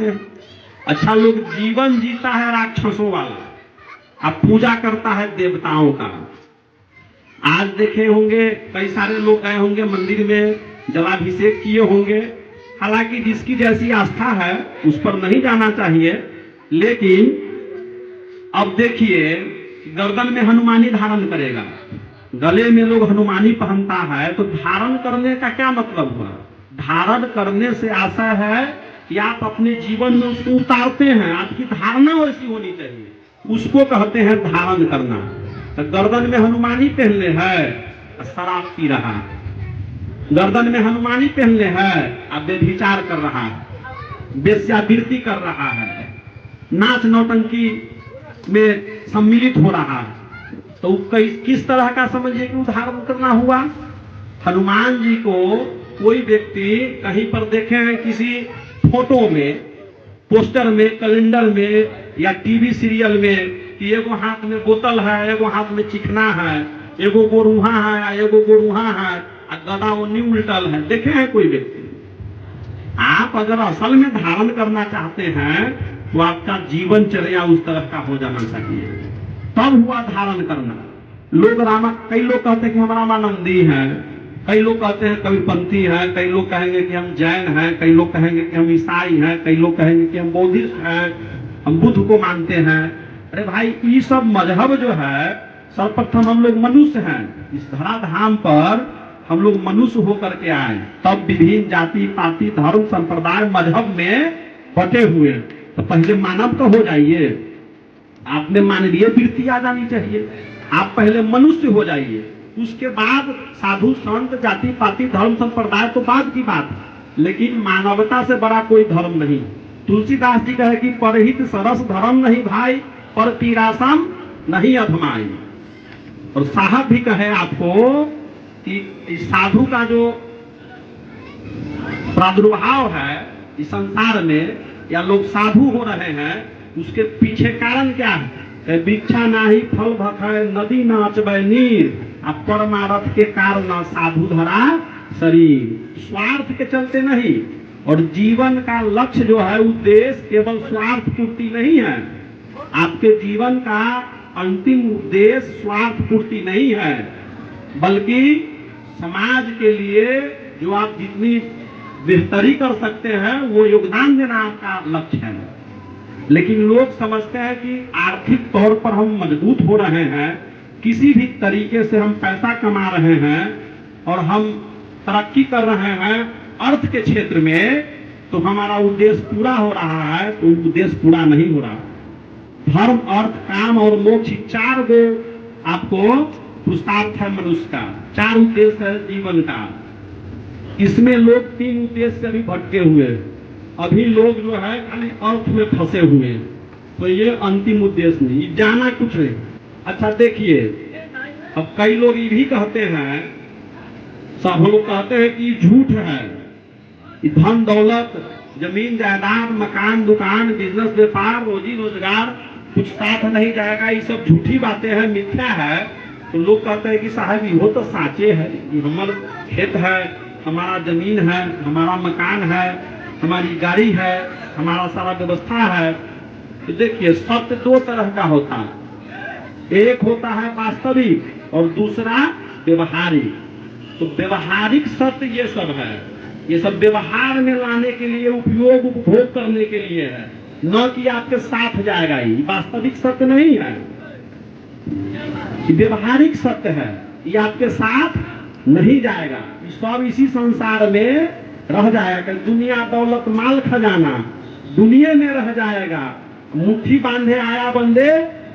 अच्छा, लोग जीवन जीता है राक्षसों वाला, अब पूजा करता है देवताओं का। आज देखे होंगे कई सारे लोग गए होंगे मंदिर में, जलाभिषेक किए होंगे। हालांकि जिसकी जैसी आस्था है उस पर नहीं जाना चाहिए, लेकिन अब देखिए गर्दन में हनुमानी धारण करेगा, गले में लोग हनुमानी पहनता है, तो धारण करने का क्या मतलब हुआ? धारण करने से आशा है कि आप अपने जीवन में उसको उतारते हैं, आपकी धारणा वैसी होनी चाहिए, उसको कहते हैं धारण करना। तो गर्दन में हनुमानी पहनले है, शराब पी रहा है, गर्दन में हनुमानी पहनले है, अब व्यभिचार कर रहा है, वेश्यावृत्ति कर रहा है, नाच नौटंकी में सम्मिलित हो रहा है, तो किस तरह का समझिए कि उदाहरण करना हुआ? हनुमान जी को कोई व्यक्ति कहीं पर देखे हैं किसी फोटो में, पोस्टर में, कैलेंडर में या टीवी सीरियल में कि एगो हाथ में बोतल है, एगो हाथ में चिकना है, एगो गोरुहा है, एगो गोरुहा है, गदा उन्नी उल्टल है, देखे हैं कोई व्यक्ति? आप अगर असल में धारण करना चाहते हैं तो आपका जीवनचर्या उस तरह का हो जाना चाहिए, तब हुआ धारण करना। कई लोग कहते हैं कि हम रामानंदी हैं, कई लोग कहते हैं कविपंथी हैं, कई लोग कहेंगे कि हम जैन हैं, कई लोग कहेंगे कि हम ईसाई हैं, कई लोग कहेंगे कि हम बौद्धिस्ट हैं, हम बुद्ध को मानते हैं। अरे भाई, ये सब मजहब जो है, सर्वप्रथम हम लोग मनुष्य हैं, इस धराधाम पर हम लोग मनुष्य होकर के आए, तब विभिन्न जाति पाति धर्म संप्रदाय मजहब में बटे हुए, तो पहले मानव तो हो जाइए, आप में मानवीय वृत्ति आ जानी चाहिए, आप पहले मनुष्य हो जाइए, उसके बाद साधु संत जाति पाति धर्म संप्रदाय तो बाद की बात है, लेकिन मानवता से बड़ा कोई धर्म नहीं। तुलसीदास जी कहे कि परहित सरस धर्म नहीं भाई, पर पीरासम नहीं अधमाई। और साहब भी कहे आपको कि साधु का जो प्रादुर्भाव है इस संसार में, या लोग साधु हो रहे हैं, उसके पीछे कारण क्या है? भिक्षा नाही फल भखै, नदी नाचबै नीर, अब परमारथ के कारण साधु धरा शरीर। स्वार्थ के चलते नहीं, और जीवन का लक्ष्य जो है, उद्देश्य केवल स्वार्थ पूर्ति नहीं है, आपके जीवन का अंतिम उद्देश्य स्वार्थ पूर्ति नहीं है, बल्कि समाज के लिए जो आप जितनी बेहतरी कर सकते हैं वो योगदान देना आपका लक्ष्य है। लेकिन लोग समझते हैं कि आर्थिक तौर पर हम मजबूत हो रहे हैं, किसी भी तरीके से हम पैसा कमा रहे हैं और हम तरक्की कर रहे हैं अर्थ के क्षेत्र में, तो हमारा उद्देश्य पूरा हो रहा है, तो उद्देश्य पूरा नहीं हो रहा। धर्म अर्थ काम और मोक्ष, चार गो आपको पुरुषार्थ है मनुष्य का, चार उद्देश्य है जीवन का। इसमें लोग तीन उद्देश्य से भी भटके हुए, अभी लोग जो है खाली अर्थ में फंसे हुए, तो ये अंतिम उद्देश्य नहीं, जाना कुछ नहीं। अच्छा देखिए, अब कई लोग ये भी कहते हैं, सब लोग कहते हैं कि झूठ है, धन दौलत जमीन जायदाद मकान दुकान बिजनेस व्यापार रोजी रोजगार कुछ साथ नहीं जाएगा, ये सब झूठी बातें हैं, मिथ्या है। तो लोग कहते हैं कि साहब ये तो साचे है, ये हमारा खेत है, हमारा जमीन है, हमारा मकान है, हमारी गाड़ी है, हमारा सारा व्यवस्था है। तो देखिए सत्य दो तरह का होता है, एक होता है वास्तविक और दूसरा व्यवहारिक। तो व्यवहारिक सत्य ये सब है, ये सब व्यवहार में लाने के लिए, उपयोग उपभोग करने के लिए है, न कि आपके साथ जाएगा। ये वास्तविक सत्य नहीं है, व्यवहारिक सत्य है, ये आपके साथ नहीं जाएगा, सब इसी संसार में रह जाएगा। दुनिया दौलत माल खजाना दुनिया में रह जाएगा, मुट्ठी बांधे आया बंदे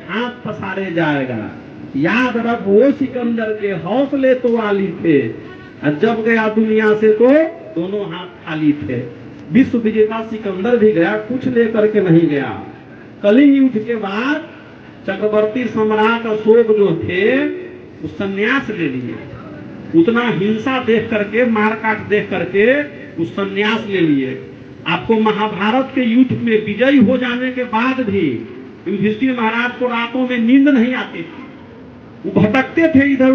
हाथ पसारे जाएगा। याद रख वो सिकंदर के हौसले तो वाली थे, जब गया दुनिया से तो दोनों हाथ खाली थे। विश्व विजेता सिकंदर भी गया, कुछ लेकर के नहीं गया। कलिंग युद्ध के बाद चक्रवर्ती सम्राट अशोक जो थे वो संन्यास ले लिए, उतना हिंसा देख करके, मारकाट देख करके उस संन्यास ले लिए। आपको महाभारत के युद्ध में विजयी हो जाने के बाद भी युधिष्ठिर महाराज को रातों में नींद नहीं आती थी, वो भटकते थे इधर,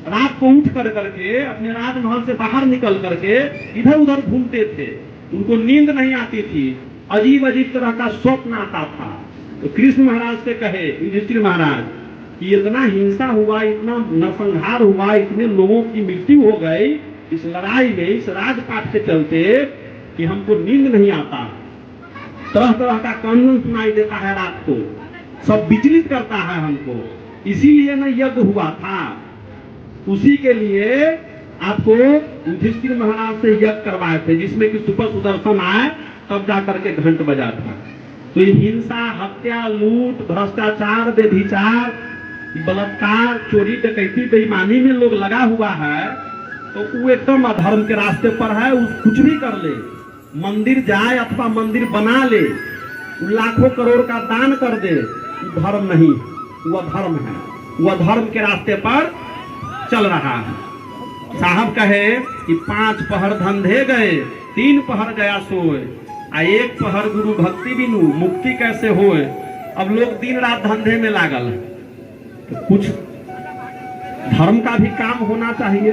रात को उठ कर करके अपने राजमहल से बाहर निकल करके इधर उधर घूमते थे, उनको नींद नहीं आती थी। अजीब अजीब तरह का स्वप्न आता था। तो कृष्ण महाराज से कहे युधिष्ठिर महाराज कि इतना हिंसा हुआ, इतना नरसंहार हुआ, इतने लोगों की मृत्यु हो गई इस लड़ाई में, इस राजपाट के चलते कि हमको नींद नहीं आता, तरह तरह का कानून सुनाई देता है, रात को सब विचलित करता है हमको, इसीलिए न यज्ञ हुआ था। उसी के लिए आपको युधिष्ठिर महाराज से यज्ञ करवाए थे, जिसमें कि सुपर सुदर्शन आए तब जाकर के घंट बजा था। तो ये हिंसा, हत्या, लूट, भ्रष्टाचार, व्यभिचार, बलात्कार, चोरी, डकैती, बेईमानी में लोग लगा हुआ है, तो वो एकदम अधर्म के रास्ते पर है। कुछ भी कर ले, मंदिर जाए अथवा मंदिर बना ले, लाखों करोड़ का दान कर दे, धर्म नहीं, वह धर्म है, वह धर्म के रास्ते पर चल रहा है। साहब कहे कि 5 पहर धंधे गए, 3 पहर गया सोए, आ 1 पहर गुरु भक्ति बिनु मुक्ति कैसे होए। अब लोग दिन रात धंधे में लागल है, तो कुछ धर्म का भी काम होना चाहिए,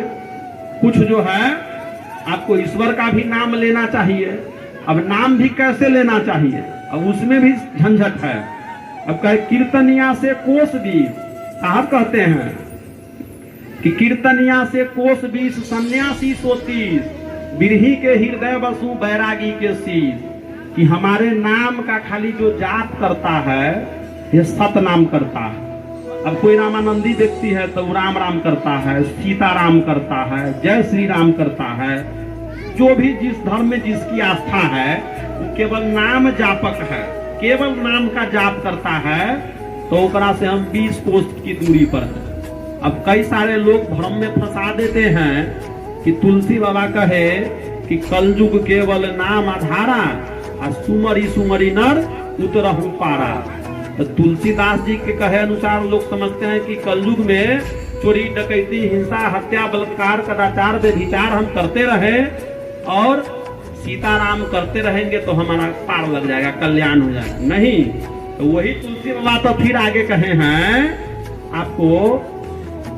कुछ जो है आपको ईश्वर का भी नाम लेना चाहिए। अब नाम भी कैसे लेना चाहिए, अब उसमें भी झंझट है। अब कहे कीर्तनिया से कोस 20, साहब कहते हैं कि कीर्तनिया से कोस 20, सन्यासी 130, बिरही के हृदय बसु बैरागी के शीश। कि हमारे नाम का खाली जो जाप करता है ये सत नाम करता है। अब कोई रामानंदी व्यक्ति है तो राम राम करता है, सीता राम करता है, जय श्री राम करता है, जो भी जिस धर्म में जिसकी आस्था है वो केवल नाम जापक है, केवल नाम का जाप करता है, तो ओकरा से हम 20 कोस की दूरी पर है। अब कई सारे लोग भ्रम में फंसा देते हैं कि तुलसी बाबा कहे कि कलयुग केवल नाम आधारा, और सुमरी सुमरी नर उतरहु पारा। तो तुलसीदास जी के कहे अनुसार लोग समझते हैं कि कलयुग में चोरी, डकैती, हिंसा, हत्या, बलात्कार, कदाचार, व्यभिचार हम करते रहे और सीताराम करते रहेंगे तो हमारा पार लग जाएगा, कल्याण हो जाएगा। नहीं, तो वही तुलसी बाबा तो फिर आगे कहे हैं आपको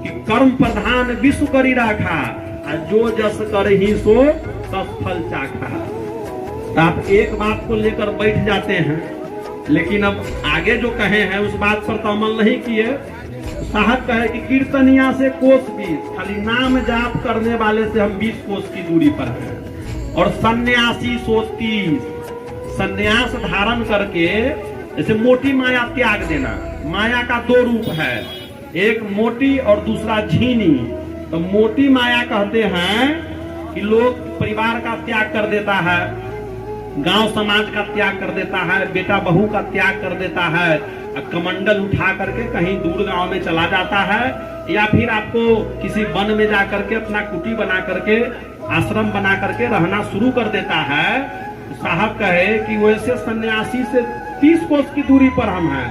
कि कर्म प्रधान विश्व करी राखा, जो जस कर ही सो तस फल चाखा। तो आप एक बात को लेकर बैठ जाते हैं, लेकिन अब आगे जो कहे हैं उस बात पर तो अमल नहीं किए। साहब कहे कि कीर्तनिया से कोस 20, खाली नाम जाप करने वाले से हम 20 कोस की दूरी पर हैं। और सन्यासी 130, सन्यास धारण करके, जैसे मोटी माया त्याग देना, माया का 2 रूप है, एक मोटी और दूसरा झीनी। तो मोटी माया कहते हैं कि लोग परिवार का त्याग कर देता है, गांव समाज का त्याग कर देता है, बेटा बहू का त्याग कर देता है, कमंडल उठा करके कहीं दूर गांव में चला जाता है, या फिर आपको किसी वन में जा करके अपना कुटी बना करके, आश्रम बना करके रहना शुरू कर देता है। साहब कहे कि वैसे सन्यासी से 30 कोस की दूरी पर हम हैं,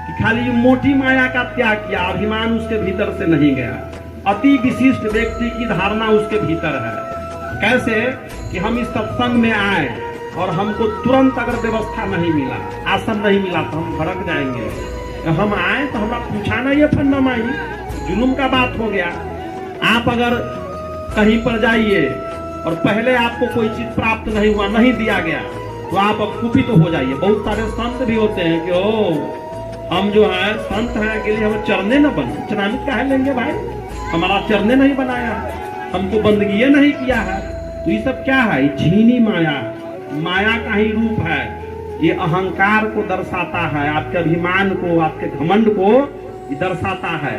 कि खाली मोटी माया का त्याग किया, अभिमान उसके भीतर से नहीं गया। अति विशिष्ट व्यक्ति की धारणा उसके भीतर है। कैसे कि हम इस सत्संग में आए और हमको तुरंत अगर व्यवस्था नहीं मिला, आसन नहीं मिला तो हम भड़क जाएंगे। हम आए तो हमारा पूछा ना, ये फन्ना माई जुलूम का बात हो गया। आप अगर कहीं पर जाइए और पहले आपको कोई चीज प्राप्त नहीं हुआ, नहीं दिया गया, तो आप अब कुपित हो जाइए। बहुत सारे संत भी होते हैं कि ओ हम जो है संत हैं के लिए हम चरने न बने, चनामित काहे लेंगे भाई, हमारा चरने नहीं बनाया, हमको बंदगी नहीं किया है। तो ये सब क्या है, झीनी माया, माया का ही रूप है। ये अहंकार को दर्शाता है, आपके अभिमान को, आपके घमंड को दर्शाता है।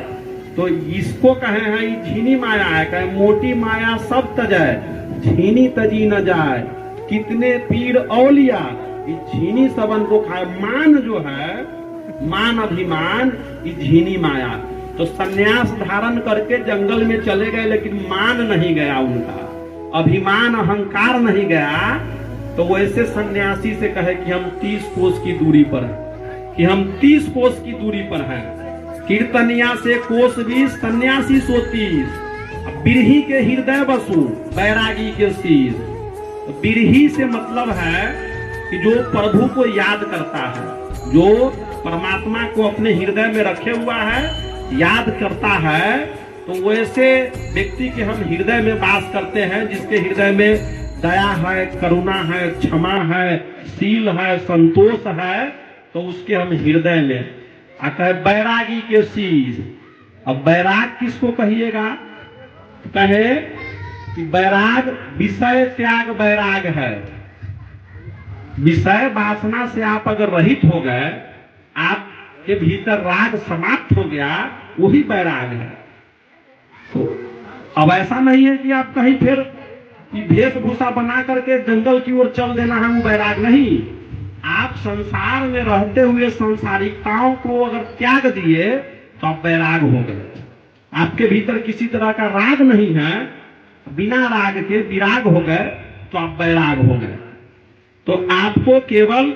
तो इसको कहे हैं ये झीनी माया है। कहे मोटी माया सब तजय, झीनी तजी न जाए, कितने पीर औलिया, ये झीनी सबन को खाए। मान जो है, मान अभिमान, ये झीनी माया। तो सन्यास धारण करके जंगल में चले गए, लेकिन मान नहीं गया उनका, अभिमान अहंकार नहीं गया। तो वैसे सन्यासी से कहे कि हम 30 कोस की दूरी पर हैं, कि हम 30 कोस की दूरी पर हैं। कीर्तनिया से कोस 20, सन्यासी 130, बिरही के हृदय बसु बैरागी के शीश। तो बिरही से मतलब है कि जो प्रभु को याद करता है, जो परमात्मा को अपने हृदय में रखे हुआ है, याद करता है, तो वैसे व्यक्ति के हम हृदय में वास करते हैं, जिसके हृदय में दया है, करुणा है, क्षमा है, शील है, संतोष है, तो उसके हम हृदय में कहे बैरागी के शीश। अब बैराग किसको कहिएगा? कहे कि बैराग विषय त्याग बैराग है। विषय वासना से आप अगर रहित हो गए, आपके भीतर राग समाप्त हो गया, वही बैराग है। तो अब ऐसा नहीं है कि आप कहीं फिर वेशभूषा बना करके जंगल की ओर चल देना है, वो बैराग नहीं। आप संसार में रहते हुए सांसारिकताओं को अगर त्याग दिए तो आप बैराग हो गए। आपके भीतर किसी तरह का राग नहीं है, बिना राग के विराग हो गए तो आप बैराग हो गए। तो आपको केवल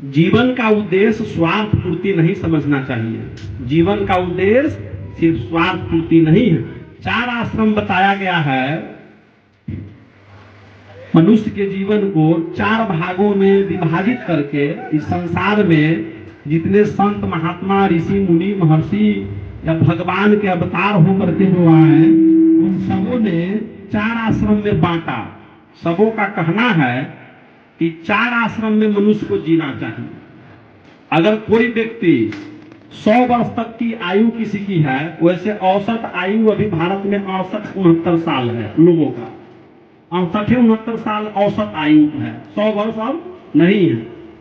जीवन का उद्देश्य स्वार्थ पूर्ति नहीं समझना चाहिए। जीवन का उद्देश्य सिर्फ स्वार्थ पूर्ति नहीं है। 4 आश्रम बताया गया है। मनुष्य के जीवन को 4 भागों में विभाजित करके इस संसार में जितने संत महात्मा ऋषि मुनि महर्षि या भगवान के अवतार होकर के जो आए, उन सबों ने 4 आश्रम में बांटा। सबों का कहना है कि 4 आश्रम में मनुष्य को जीना चाहिए। अगर कोई व्यक्ति 100 वर्ष तक की आयु किसी की है, वैसे औसत आयु अभी भारत में 68-69 साल है लोगों का। 68-69 साल औसत आयु है, 100 वर्ष अब नहीं है।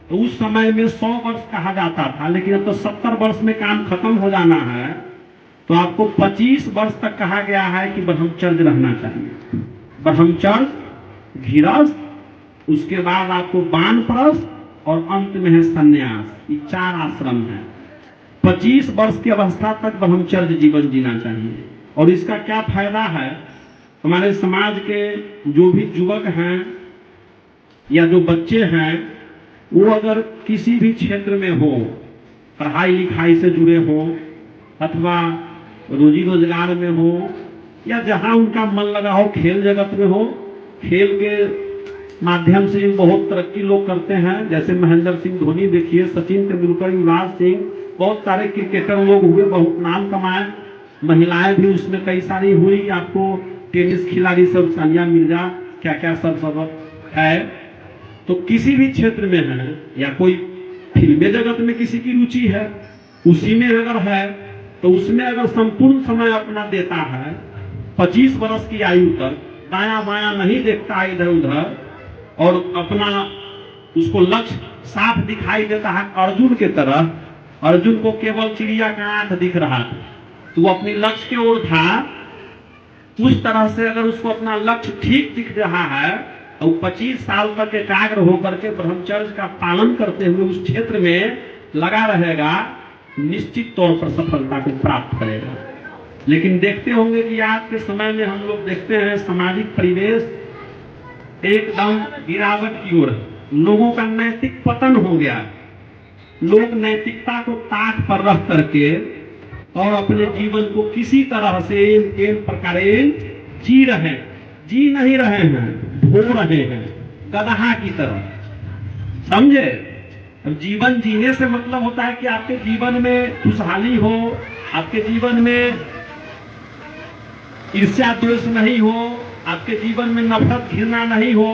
तो उस समय में 100 वर्ष कहा जाता था, लेकिन अब तो 70 वर्ष में काम खत्म हो जाना है, तो आपको 25 वर्ष तक कहा गया है कि ब्रह्मचर्य रहना चाहिए। ब्रह्मचर्य, गृहस्थ, उसके बाद आपको वानप्रस्थ और अंत में है संन्यास। ये 4 आश्रम है। 25 वर्ष की अवस्था तक ब्रह्मचर्य जीवन जीना चाहिए। और इसका क्या फायदा है? हमारे समाज के जो भी युवक हैं या जो बच्चे हैं, वो अगर किसी भी क्षेत्र में हो, पढ़ाई लिखाई से जुड़े हो अथवा रोजी रोजगार में हो, या जहां उनका मन लगा हो, खेल जगत में हो, खेल के माध्यम से बहुत तरक्की लोग करते हैं। जैसे महेंद्र सिंह धोनी देखिए, सचिन तेंदुलकर, युवराज सिंह, बहुत सारे क्रिकेटर लोग हुए, बहुत नाम कमाए। महिलाएं भी उसमें कई सारी हुई। आपको टेनिस खिलाड़ी सब, सानिया मिर्जा, क्या क्या सब है। तो किसी भी क्षेत्र में है, या कोई फिल्मी जगत में किसी की रुचि है, उसी में अगर है, तो उसमें अगर संपूर्ण समय अपना देता है, 25 वर्ष की आयु तक दाया बाया नहीं देखता इधर उधर, और अपना उसको लक्ष्य साफ दिखाई देता है अर्जुन के तरह। अर्जुन को केवल चिड़िया का आंख दिख रहा था, तो वो अपनी लक्ष्य की ओर था। उस तरह से अगर उसको अपना लक्ष्य ठीक दिख रहा है, तो 25 साल तक एकाग्र होकर के ब्रह्मचर्य का पालन करते हुए उस क्षेत्र में लगा रहेगा, निश्चित तौर पर सफलता को प्राप्त करेगा। लेकिन देखते होंगे कि आज के समय में हम लोग देखते हैं सामाजिक परिवेश एकदम गिरावट की ओर, लोगों का नैतिक पतन हो गया। लोग नैतिकता को ताक पर रख करके और अपने जीवन को किसी तरह से इन प्रकार जी नहीं रहे हैं, ढो रहे हैं गदहा की तरह, समझे। अब जीवन जीने से मतलब होता है कि आपके जीवन में खुशहाली हो, आपके जीवन में ईर्ष्या द्वेष नहीं हो, आपके जीवन में नफरत घृणा नहीं हो।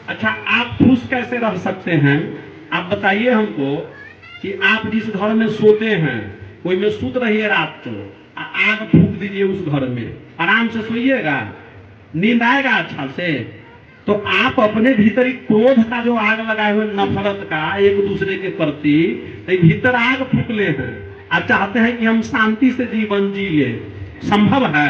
अच्छा, आप खुश कैसे रह सकते हैं? आप बताइए हमको कि आप जिस घर में सोते हैं, कोई में सुत रहिए, रात को आग फूंक दीजिए उस घर में, आराम से सोइएगा, नींद आएगा अच्छा से। तो आप अपने भीतर क्रोध का जो आग लगाए हुए, नफरत का एक दूसरे के प्रति, तो भीतर आग फूंक ले हैं। आप चाहते हैं कि हम शांति से जीवन जी ले, संभव है?